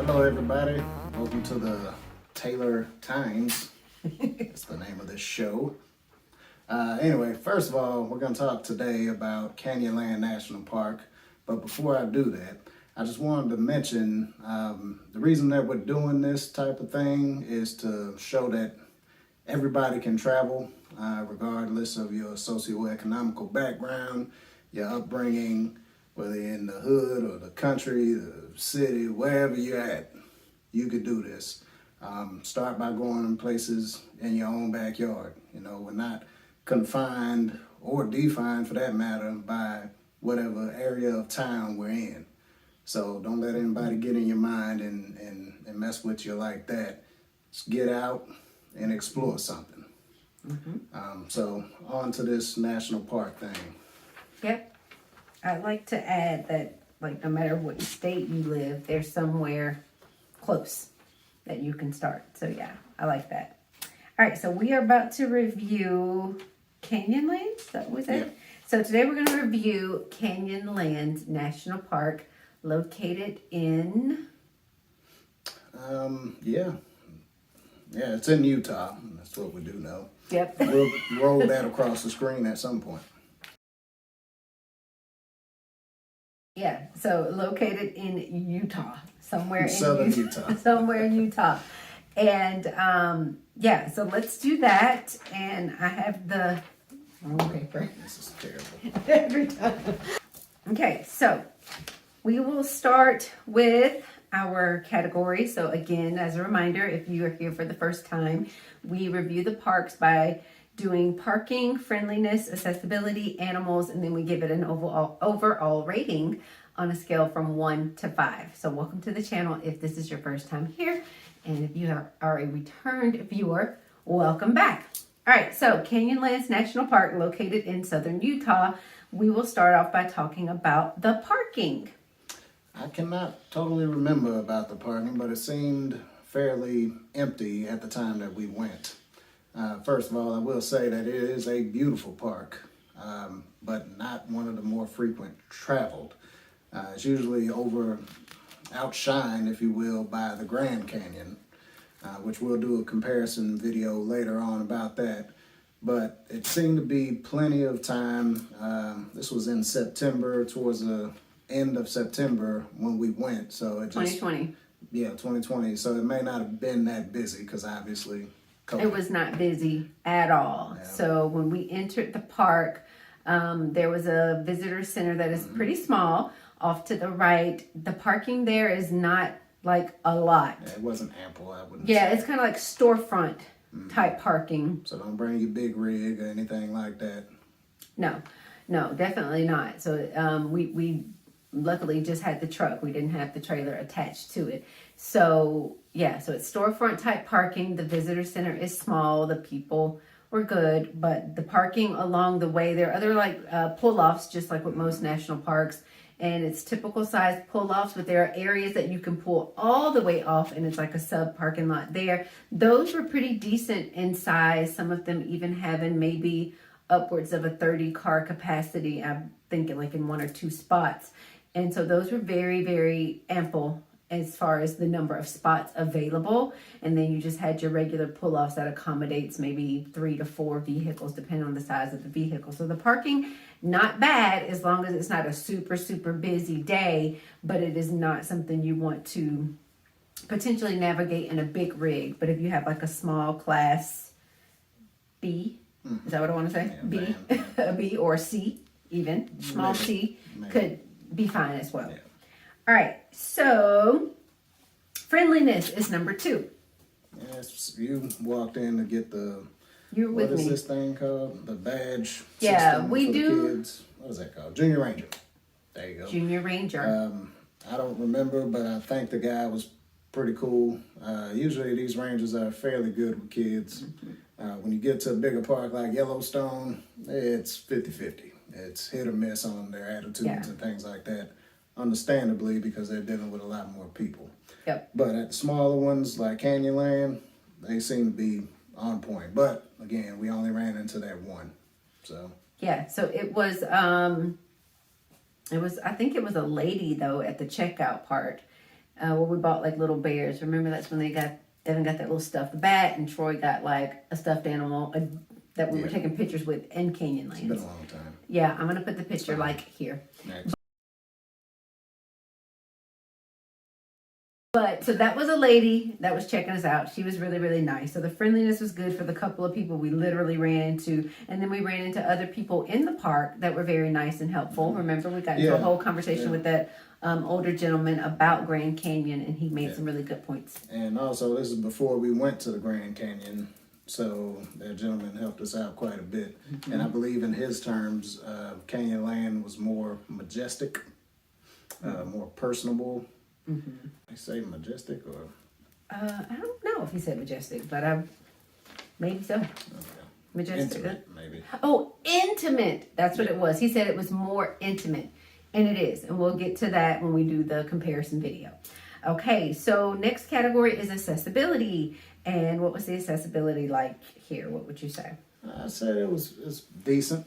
Hello, everybody. Welcome to the Taylor Times. That's the name of this show. Anyway, first of all, we're going to talk today about Canyonlands National Park. But before I do that, I just wanted to mention the reason that we're doing this type of thing is to show that everybody can travel, regardless of your socioeconomical background, your upbringing, whether you're in the hood or the country, the city, wherever you're at, you could do this. Start by going in places in your own backyard. You know, we're not confined or defined, for that matter, by whatever area of town we're in. So don't let anybody get in your mind and mess with you like that. Just get out and explore something. So on to this national park thing. Yep. I'd like to add that, like, no matter what state you live, there's somewhere close that you can start. So, yeah, I like that. All right, so we are about to review Canyonlands. That was it? Yeah. So, today we're going to review Canyonlands National Park, located in... Yeah, it's in Utah. That's what we do know. Yep. We'll roll that across the screen at some point. Yeah, so located in Utah, somewhere in Southern Utah. somewhere in Utah. And yeah, so let's do that. And I have the wrong paper. This is terrible. Every time. Okay, so we will start with our category. So again, as a reminder, if you are here for the first time, we review the parks by doing parking, friendliness, accessibility, animals, and then we give it an overall rating on a scale from 1 to 5. So welcome to the channel if this is your first time here, and if you are a returned viewer, welcome back. All right, so Canyonlands National Park, located in southern Utah. We will start off by talking about the parking. I cannot totally remember about the parking, but it seemed fairly empty at the time that we went. First of all, I will say that it is a beautiful park, but not one of the more frequent traveled. It's usually outshined, if you will, by the Grand Canyon, which we'll do a comparison video later on about that. But it seemed to be plenty of time. This was in September, towards the end of September when we went. So it just 2020. Yeah, 2020. So it may not have been that busy because obviously COVID. It was not busy at all. Yeah. So when we entered the park, there was a visitor center that is pretty small off to the right. The parking there is not like a lot. Yeah, it wasn't ample, I wouldn't Yeah, say. it's kind of like storefront type parking. So don't bring your big rig or anything like that. No, definitely not. So we luckily just had the truck. We didn't have the trailer attached to it. So yeah, so it's storefront type parking. The visitor center is small. The people were good, but the parking along the way, there are other like pull-offs, just like with most national parks. And it's typical size pull-offs, but there are areas that you can pull all the way off, and it's like a sub parking lot there. Those were pretty decent in size. Some of them even having maybe upwards of a 30 car capacity. I'm thinking like in 1 or 2 spots. And so those were very, very ample as far as the number of spots available. And then you just had your regular pull-offs that accommodates maybe 3 to 4 vehicles, depending on the size of the vehicle. So the parking, not bad, as long as it's not a super, super busy day, but it is not something you want to potentially navigate in a big rig. But if you have like a small class B, is that what I want to say? Yeah, B, a B or C even, small C could be fine as well. Yeah. All right, so friendliness is number 2. Yes, you walked in to get the, You're with what is me. this thing called? The badge Yeah, system we for do. the kids. What is that called? Junior Ranger. There you go. Junior Ranger. I don't remember, but I think the guy was pretty cool. Usually these rangers are fairly good with kids. When you get to a bigger park like Yellowstone, it's 50-50. It's hit or miss on their attitudes and things like that. Understandably, because they're dealing with a lot more people. Yep. But at the smaller ones like Canyonland, they seem to be on point. But again, we only ran into that one. So Yeah, so it was I think it was a lady though at the checkout part. where we bought like little bears. Remember, that's when Devin got that little stuffed bat, and Troy got like a stuffed animal that we were taking pictures with in Canyonlands. It's been a long time. Yeah, I'm gonna put the picture like here. Next. But so that was a lady that was checking us out. She was really, really nice. So the friendliness was good for the couple of people we literally ran into. And then we ran into other people in the park that were very nice and helpful. Remember, we got into a whole conversation with that older gentleman about Grand Canyon, and he made some really good points. And also, this is before we went to the Grand Canyon. So that gentleman helped us out quite a bit. And I believe in his terms, Canyonland was more majestic, more personable. I say majestic or? I don't know if he said majestic, but maybe so. Okay. Majestic. Intimate, maybe. Oh, intimate. That's what it was. He said it was more intimate. And it is. And we'll get to that when we do the comparison video. Okay, so next category is accessibility. And what was the accessibility like here? What would you say? I said it's decent.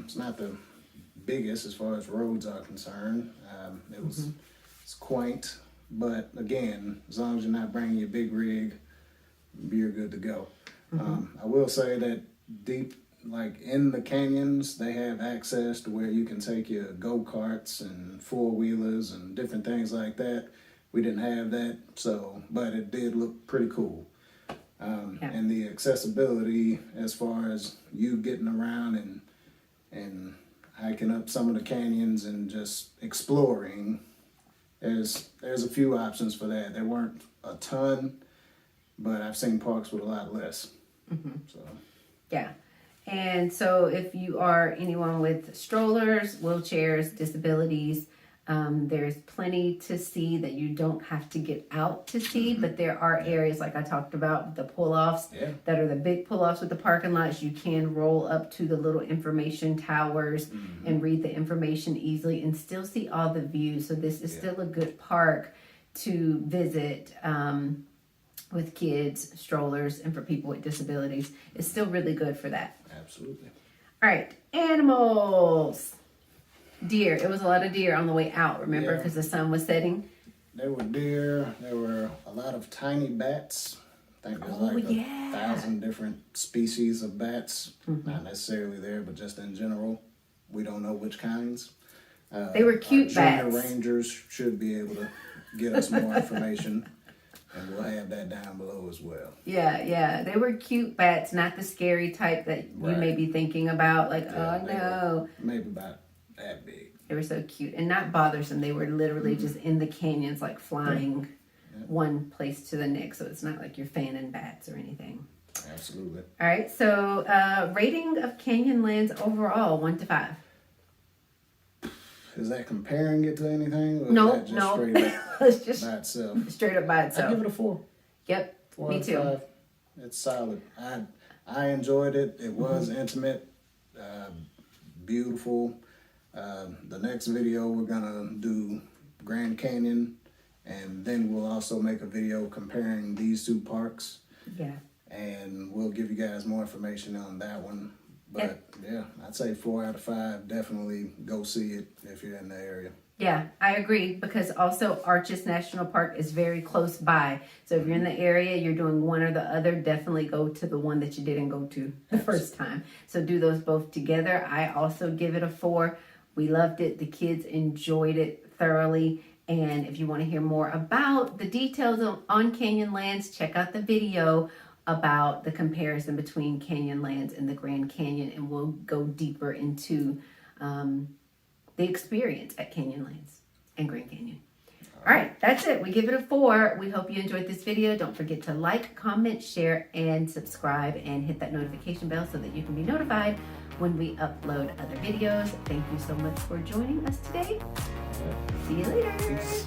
It's not the biggest as far as roads are concerned. It's quaint, but again, as long as you're not bringing your big rig, you're good to go. I will say that deep, like in the canyons, they have access to where you can take your go-karts and four-wheelers and different things like that. We didn't have that, but it did look pretty cool. And the accessibility as far as you getting around and hiking up some of the canyons and just exploring, there's a few options for that. There weren't a ton, but I've seen parks with a lot less. So yeah. And so if you are anyone with strollers, wheelchairs, disabilities, there's plenty to see that you don't have to get out to see, but there are areas like I talked about, the pull-offs that are the big pull-offs with the parking lots. You can roll up to the little information towers and read the information easily and still see all the views. So this is still a good park to visit with kids, strollers, and for people with disabilities. It's still really good for that. absolutely. All right, animals. Deer. It was a lot of deer on the way out, remember, because the sun was setting. There were deer. There were a lot of tiny bats. I think there's like 1,000 different species of bats. Not necessarily there, but just in general. We don't know which kinds. They were cute our bats. junior rangers should be able to get us more information. And we'll have that down below as well. Yeah. They were cute bats, not the scary type that you may be thinking about. Like, oh no. Maybe about that big. They were so cute and not bothersome. They were literally just in the canyons, like flying one place to the next. So it's not like you're fanning bats or anything. Absolutely. All right. So rating of Canyonlands overall, 1 to 5. Is that comparing it to anything? Or No, is that just straight up it's just by itself? straight up by itself. I give it a 4. Yep. 4 Me out of too. 5. It's solid. I enjoyed it. It was intimate, beautiful. The next video we're gonna do Grand Canyon, and then we'll also make a video comparing these two parks. Yeah. And we'll give you guys more information on that one. But yeah, I'd say 4 out of 5. Definitely go see it if you're in the area. Yeah, I agree, because also Arches National Park is very close by. So if you're in the area, you're doing one or the other, definitely go to the one that you didn't go to the first time. So do those both together. I also give it a 4. We loved it. The kids enjoyed it thoroughly. And if you want to hear more about the details on Canyonlands, check out the video about the comparison between Canyonlands and the Grand Canyon, and we'll go deeper into the experience at Canyonlands and Grand Canyon. All right, that's it. We give it a 4. We hope you enjoyed this video. Don't forget to like, comment, share, and subscribe, and hit that notification bell so that you can be notified when we upload other videos. Thank you so much for joining us today. See you later. Peace.